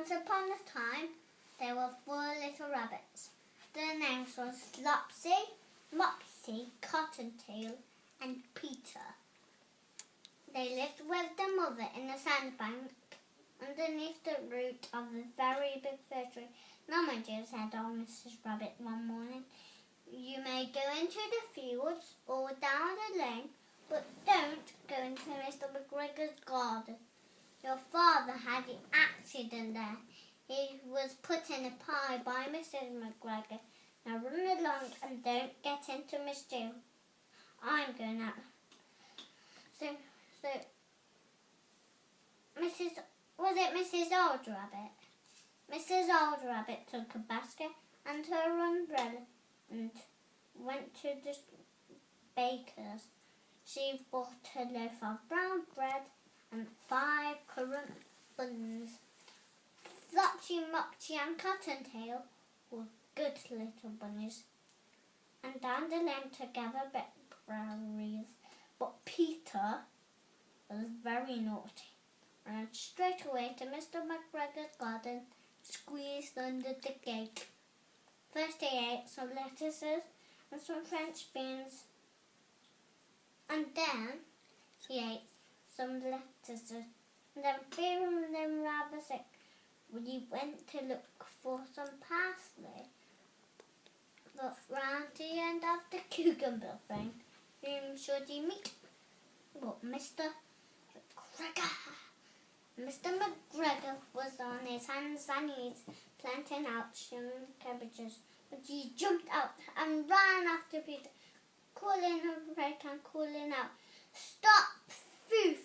Once upon a time, there were 4 little rabbits. Their names were Flopsy, Mopsy, Cottontail, and Peter. They lived with their mother in a sandbank underneath the root of a very big fir tree. "Now, my dear," said old Mrs. Rabbit one morning, "you may go into the fields or down the lane, but don't go into Mr. McGregor's garden. Your father had an accident there. He was put in a pie by Mrs. McGregor. Now run along and don't get into mischief. I'm going out." So Mrs. Old Rabbit? Mrs. Old Rabbit took a basket and her umbrella and went to the baker's. She bought a loaf of brown bread and 5 currant buns. Flopsy, Mopsy and Cottontail were good little bunnies, and down the lane together berries. But Peter was very naughty, ran straight away to Mr. McGregor's garden, squeezed under the gate. First he ate some lettuces and some French beans, and then he ate some lettuces, and then feeling them rather sick, he went to look for some parsley. But round the end of the cucumber thing, whom should he meet? But Mr. McGregor. Mr. McGregor was on his hands and knees planting out young cabbages, but he jumped out and ran after Peter, calling him right and calling out, "Stop, thief!